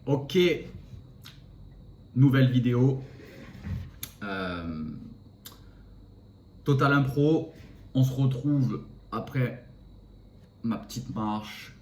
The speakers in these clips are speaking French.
Ok, nouvelle vidéo. Euh, Total Impro, on se retrouve après ma petite marche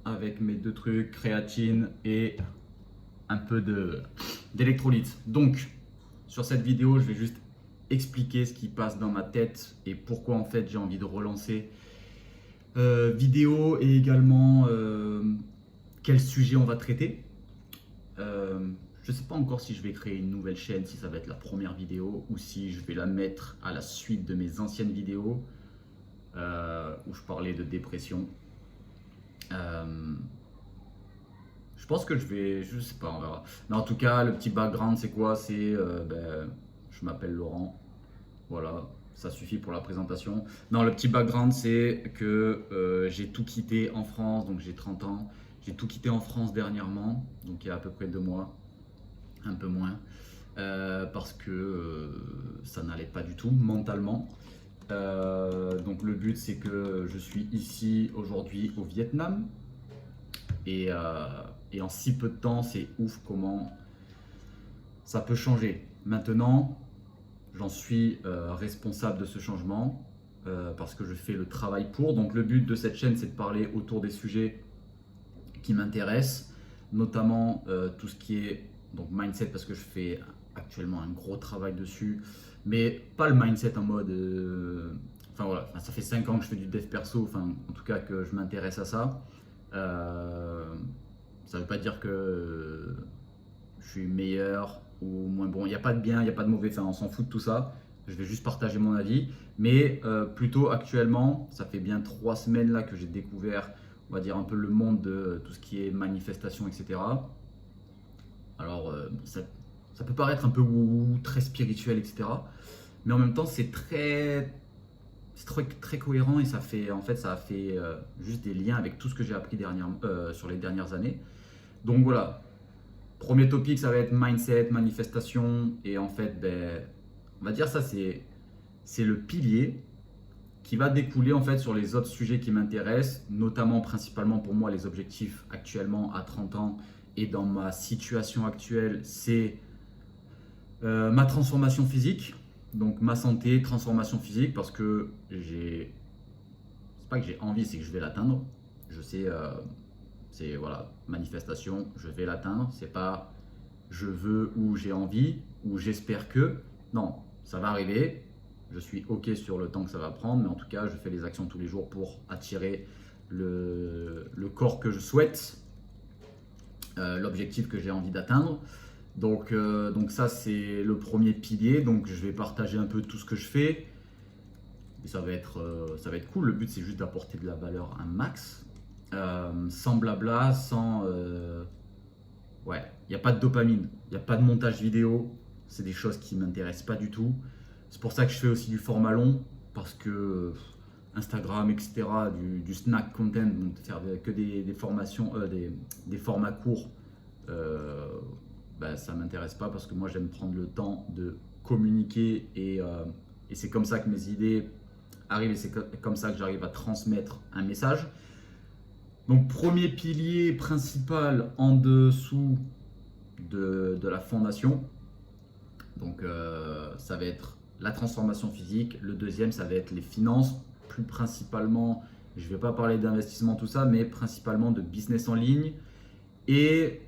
avec mes deux trucs, créatine et un peu d'électrolyte. Donc, sur cette vidéo, je vais juste expliquer ce qui passe dans ma tête et pourquoi en fait j'ai envie de relancer vidéo et également quel sujet on va traiter. Je ne sais pas encore si je vais créer une nouvelle chaîne, si ça va être la première vidéo ou si je vais la mettre à la suite de mes anciennes vidéos où je parlais de dépression. Je pense que je sais pas, on verra. Mais en tout cas, le petit background, c'est quoi? Je m'appelle Laurent. Voilà, ça suffit pour la présentation. Non, le petit background, c'est que j'ai tout quitté en France, donc j'ai 30 ans. J'ai tout quitté en France dernièrement, donc il y a à peu près 2 mois, un peu moins, parce que ça n'allait pas du tout mentalement. Donc le but, c'est que je suis ici aujourd'hui au Vietnam. Et en si peu de temps, c'est ouf comment ça peut changer. Maintenant, j'en suis responsable de ce changement parce que je fais le travail pour. Donc le but de cette chaîne, c'est de parler autour des sujets qui m'intéressent, notamment tout ce qui est donc mindset, parce que je fais actuellement un gros travail dessus, mais pas le mindset en mode... Enfin voilà, ça fait 5 ans que je fais du dev perso, enfin en tout cas que je m'intéresse à ça. Ça veut pas dire que je suis meilleur ou moins bon. Il n'y a pas de bien, il n'y a pas de mauvais. Enfin, on s'en fout de tout ça. Je vais juste partager mon avis. Mais plutôt actuellement, ça fait bien 3 semaines là que j'ai découvert, on va dire un peu le monde de tout ce qui est manifestation, etc. Alors, ça peut paraître un peu wouhou, très spirituel, etc. Mais en même temps, c'est très cohérent et ça a fait juste des liens avec tout ce que j'ai appris sur les dernières années. Donc voilà, premier topic, ça va être mindset, manifestation. Et en fait, on va dire ça, c'est le pilier qui va découler en fait sur les autres sujets qui m'intéressent, notamment principalement pour moi les objectifs actuellement à 30 ans et dans ma situation actuelle, c'est ma transformation physique. Donc ma santé, transformation physique, parce que c'est pas que j'ai envie, c'est que je vais l'atteindre. Je sais, c'est voilà, manifestation, je vais l'atteindre. C'est pas je veux ou j'ai envie ou j'espère que. Non, ça va arriver. Je suis ok sur le temps que ça va prendre, mais en tout cas, je fais les actions tous les jours pour attirer le corps que je souhaite, l'objectif que j'ai envie d'atteindre. Donc ça, c'est le premier pilier. Donc je vais partager un peu tout ce que je fais. Et ça va être cool. Le but, c'est juste d'apporter de la valeur un max. Sans blabla, sans... ouais, il n'y a pas de dopamine, il n'y a pas de montage vidéo. C'est des choses qui ne m'intéressent pas du tout. C'est pour ça que je fais aussi du format long. Parce que Instagram, etc., du snack content, donc faire que des formations, des formats courts, ça ne m'intéresse pas parce que moi j'aime prendre le temps de communiquer et c'est comme ça que mes idées arrivent et c'est comme ça que j'arrive à transmettre un message. Donc premier pilier principal en dessous de la fondation, donc ça va être la transformation physique. Le deuxième, ça va être les finances, plus principalement, je ne vais pas parler d'investissement, tout ça, mais principalement de business en ligne et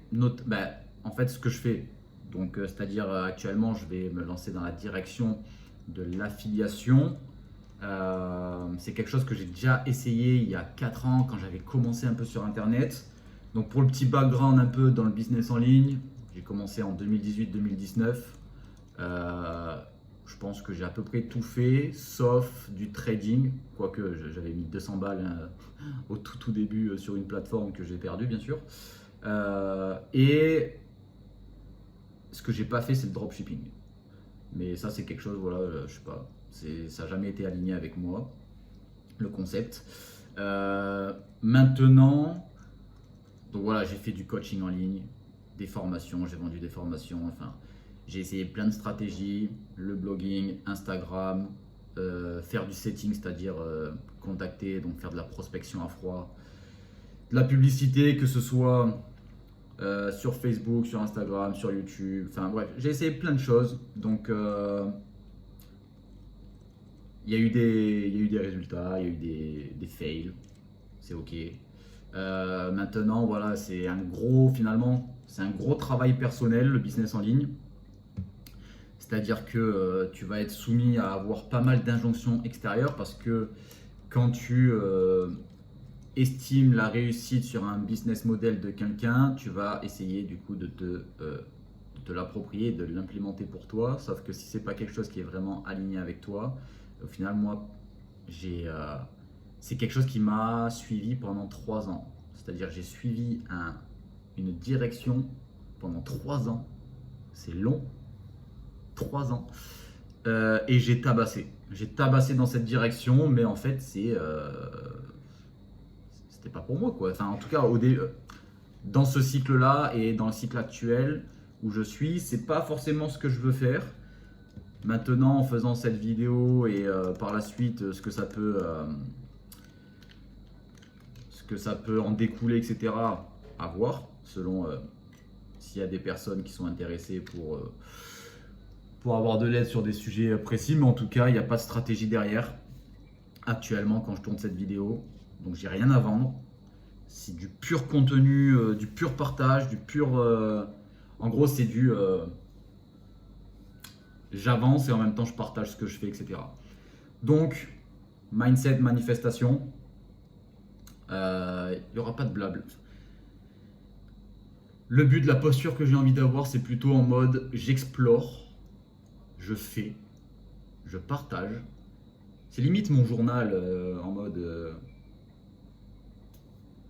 en fait ce que je fais. Donc c'est-à-dire actuellement, je vais me lancer dans la direction de l'affiliation. C'est quelque chose que j'ai déjà essayé il y a 4 ans quand j'avais commencé un peu sur internet. Donc pour le petit background un peu dans le business en ligne, j'ai commencé en 2018-2019. Je pense que j'ai à peu près tout fait sauf du trading, quoique j'avais mis 200 balles au tout début sur une plateforme que j'ai perdue bien sûr. Et ce que j'ai pas fait, c'est le dropshipping. Mais ça, c'est quelque chose, voilà, je sais pas, ça n'a jamais été aligné avec moi, le concept. Maintenant, donc voilà, j'ai fait du coaching en ligne, des formations, j'ai vendu des formations, enfin, j'ai essayé plein de stratégies, le blogging, Instagram, faire du setting, c'est-à-dire contacter, donc faire de la prospection à froid, de la publicité, que ce soit sur Facebook, sur Instagram, sur YouTube. Enfin bref, j'ai essayé plein de choses. Donc il y a eu des résultats, il y a eu des fails. C'est ok. Maintenant, voilà, finalement, c'est un gros travail personnel, le business en ligne. C'est-à-dire que tu vas être soumis à avoir pas mal d'injonctions extérieures parce que quand tu estimes la réussite sur un business model de quelqu'un, tu vas essayer du coup de te l'approprier, de l'implémenter pour toi. Sauf que si c'est pas quelque chose qui est vraiment aligné avec toi, au final, moi, c'est quelque chose qui m'a suivi pendant 3 ans. C'est-à-dire j'ai suivi une direction pendant 3 ans. C'est long. 3 ans. Et j'ai tabassé. J'ai tabassé dans cette direction, mais en fait, c'était pas pour moi, quoi. Enfin, en tout cas, dans ce cycle-là et dans le cycle actuel où je suis, c'est pas forcément ce que je veux faire. Maintenant, en faisant cette vidéo et par la suite, ce que ça peut en découler, etc., à voir, selon s'il y a des personnes qui sont intéressées pour avoir de l'aide sur des sujets précis, mais en tout cas, il n'y a pas de stratégie derrière actuellement quand je tourne cette vidéo. Donc, j'ai rien à vendre. C'est du pur contenu, du pur partage, du pur. En gros, c'est j'avance et en même temps, je partage ce que je fais, etc. Donc, mindset, manifestation. Il n'y aura pas de blabla. Le but de la posture que j'ai envie d'avoir, c'est plutôt en mode j'explore, je fais, je partage. C'est limite mon journal en mode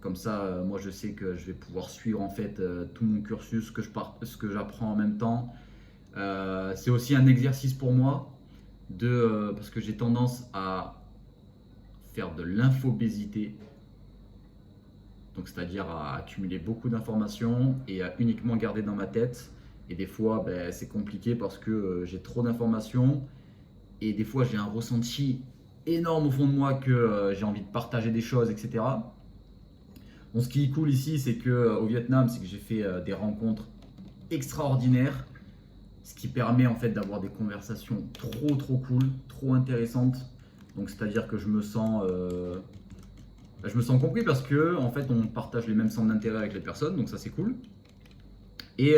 comme ça, moi je sais que je vais pouvoir suivre en fait tout mon cursus, ce que j'apprends en même temps. C'est aussi un exercice pour moi parce que j'ai tendance à faire de l'infobésité. Donc c'est-à-dire à accumuler beaucoup d'informations et à uniquement garder dans ma tête. Et des fois, c'est compliqué parce que j'ai trop d'informations et des fois j'ai un ressenti énorme au fond de moi que j'ai envie de partager des choses, etc. Bon, ce qui est cool ici, c'est que au Vietnam, c'est que j'ai fait des rencontres extraordinaires, ce qui permet en fait d'avoir des conversations trop cool, trop intéressantes. Donc c'est-à-dire que je me sens compris parce que en fait on partage les mêmes centres d'intérêt avec les personnes, donc ça c'est cool. Et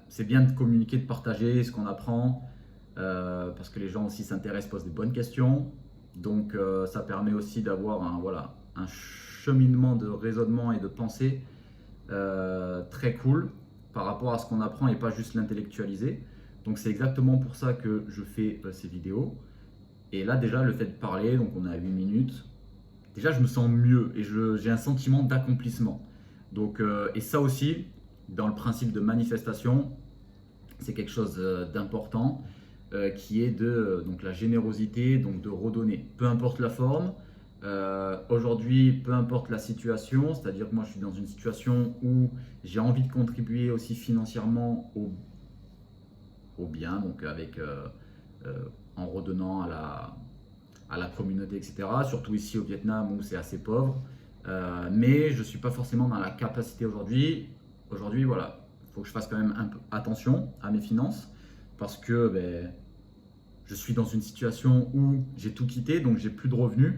c'est bien de communiquer, de partager ce qu'on apprend, parce que les gens aussi s'intéressent, posent des bonnes questions. Donc ça permet aussi d'avoir un cheminement de raisonnement et de pensée très cool par rapport à ce qu'on apprend et pas juste l'intellectualiser. Donc c'est exactement pour ça que je fais ces vidéos. Et là déjà le fait de parler, donc on est à 8 minutes, déjà je me sens mieux et j'ai un sentiment d'accomplissement. Donc, et ça aussi, dans le principe de manifestation, c'est quelque chose d'important qui est donc la générosité, donc de redonner. Peu importe la forme, aujourd'hui, peu importe la situation, c'est-à-dire que moi je suis dans une situation où j'ai envie de contribuer aussi financièrement au bien, donc en redonnant à la communauté, etc. Surtout ici au Vietnam où c'est assez pauvre. Mais je ne suis pas forcément dans la capacité aujourd'hui. Aujourd'hui, voilà, il faut que je fasse quand même un peu attention à mes finances parce que je suis dans une situation où j'ai tout quitté, donc j'ai plus de revenus.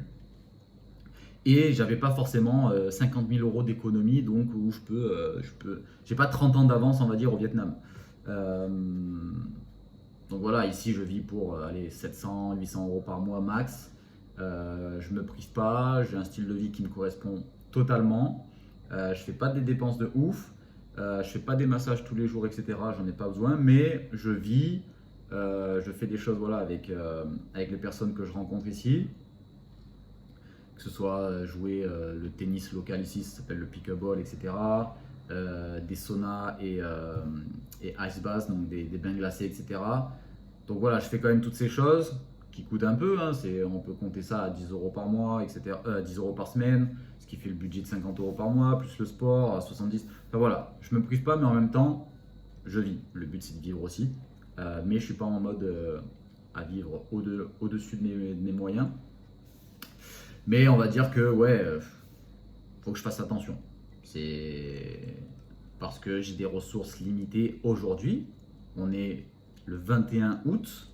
Et j'avais pas forcément 50 000 euros d'économie, donc où j'ai pas 30 ans d'avance, on va dire, au Vietnam. Donc voilà, ici je vis pour 700, 800 euros par mois max. Je me prive pas, j'ai un style de vie qui me correspond totalement. Je fais pas des dépenses de ouf, je fais pas des massages tous les jours, etc. J'en ai pas besoin, mais je vis, je fais des choses voilà, avec les personnes que je rencontre ici. Que ce soit jouer le tennis local ici, ça s'appelle le pickleball, etc. Des saunas et ice baths, donc des bains glacés, etc. Donc voilà, je fais quand même toutes ces choses qui coûtent un peu, hein, on peut compter ça à 10 euros par mois, etc. 10 euros par semaine, ce qui fait le budget de 50 euros par mois, plus le sport à 70. Enfin voilà, je me prive pas, mais en même temps, je vis. Le but c'est de vivre aussi, mais je suis pas en mode à vivre au-dessus de mes moyens. Mais on va dire que ouais, faut que je fasse attention. parce que j'ai des ressources limitées aujourd'hui. On est le 21 août,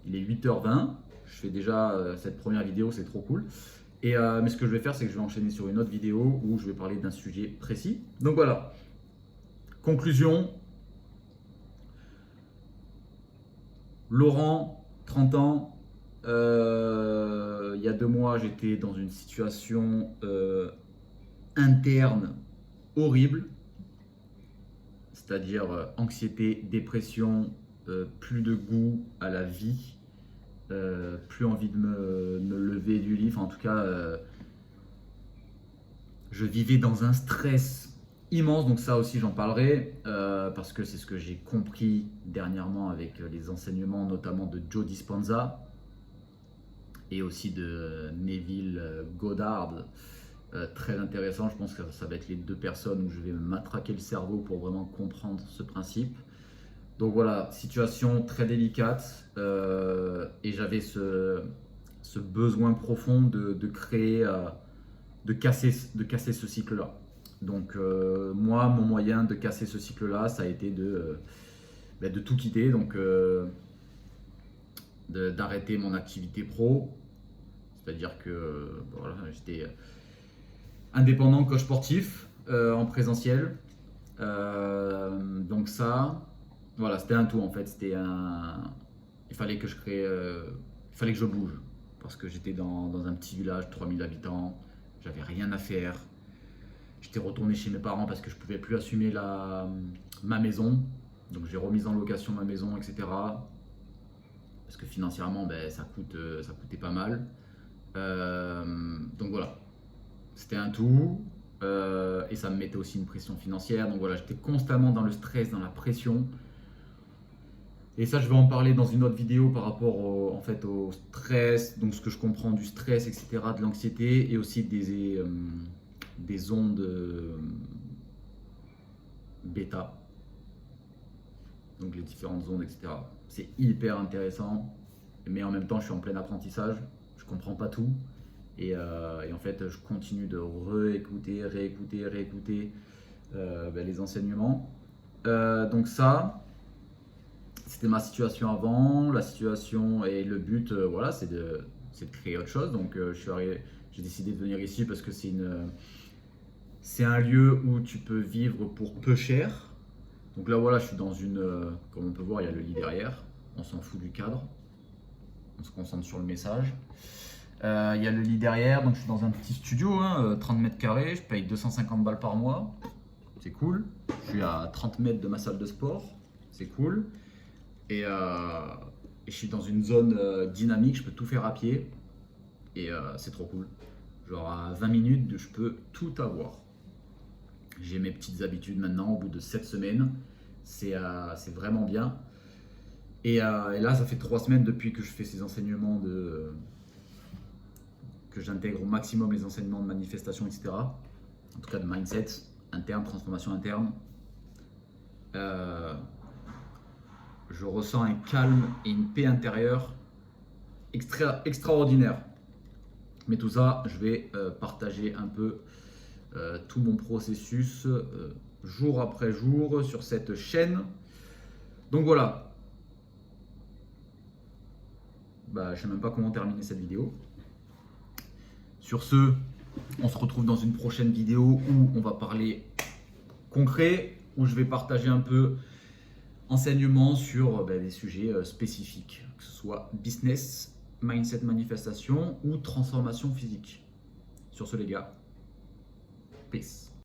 il est 8h20. Je fais déjà cette première vidéo, c'est trop cool. Mais ce que je vais faire, c'est que je vais enchaîner sur une autre vidéo où je vais parler d'un sujet précis. Donc voilà, conclusion. Laurent, 30 ans, il y a 2 mois, j'étais dans une situation interne horrible, c'est-à-dire anxiété, dépression, plus de goût à la vie, plus envie de me lever du lit. Enfin, en tout cas, je vivais dans un stress immense, donc ça aussi j'en parlerai, parce que c'est ce que j'ai compris dernièrement avec les enseignements notamment de Joe Dispenza et aussi de Neville Goddard. Très intéressant, je pense que ça va être les 2 personnes où je vais me matraquer le cerveau pour vraiment comprendre ce principe. Donc voilà, situation très délicate, et j'avais ce besoin profond de créer, de casser ce cycle-là. Donc moi, mon moyen de casser ce cycle-là, ça a été de tout quitter, donc d'arrêter mon activité pro. C'est-à-dire que voilà, j'étais indépendant coach sportif en présentiel. Donc ça, voilà, c'était un tout en fait. Il fallait que je crée, il fallait que je bouge parce que j'étais dans un petit village, 3000 habitants, j'avais rien à faire. J'étais retourné chez mes parents parce que je ne pouvais plus assumer ma maison. Donc j'ai remis en location ma maison, etc. Parce que financièrement, ça coûtait pas mal. Donc voilà, c'était un tout. Et ça me mettait aussi une pression financière. Donc voilà, j'étais constamment dans le stress, dans la pression. Et ça, je vais en parler dans une autre vidéo par rapport au stress, donc ce que je comprends du stress, etc., de l'anxiété et aussi des ondes bêta, donc les différentes ondes, etc. C'est hyper intéressant, mais en même temps, je suis en plein apprentissage, je comprends pas tout, et en fait, je continue de réécouter les enseignements. Donc ça, c'était ma situation avant, la situation et le but, voilà, c'est de créer autre chose. Donc j'ai décidé de venir ici parce que c'est un lieu où tu peux vivre pour peu cher. Donc là, voilà, je suis dans comme on peut voir, il y a le lit derrière. On s'en fout du cadre. On se concentre sur le message. Il y a le lit derrière, donc je suis dans un petit studio, 30 mètres carrés. Je paye 250 balles par mois. C'est cool. Je suis à 30 mètres de ma salle de sport. C'est cool. Et je suis dans une zone dynamique. Je peux tout faire à pied. Et c'est trop cool. Genre à 20 minutes, je peux tout avoir. J'ai mes petites habitudes maintenant au bout de 7 semaines. C'est vraiment bien. Et là, ça fait 3 semaines depuis que je fais ces enseignements que j'intègre au maximum les enseignements de manifestation, etc. En tout cas de mindset interne, transformation interne. Je ressens un calme et une paix intérieure extraordinaire. Mais tout ça, je vais partager un peu tout mon processus jour après jour sur cette chaîne. Donc voilà. Je ne sais même pas comment terminer cette vidéo. Sur ce, on se retrouve dans une prochaine vidéo où on va parler concret, où je vais partager un peu enseignement sur des sujets spécifiques, que ce soit business, mindset, manifestation ou transformation physique. Sur ce les gars, peace.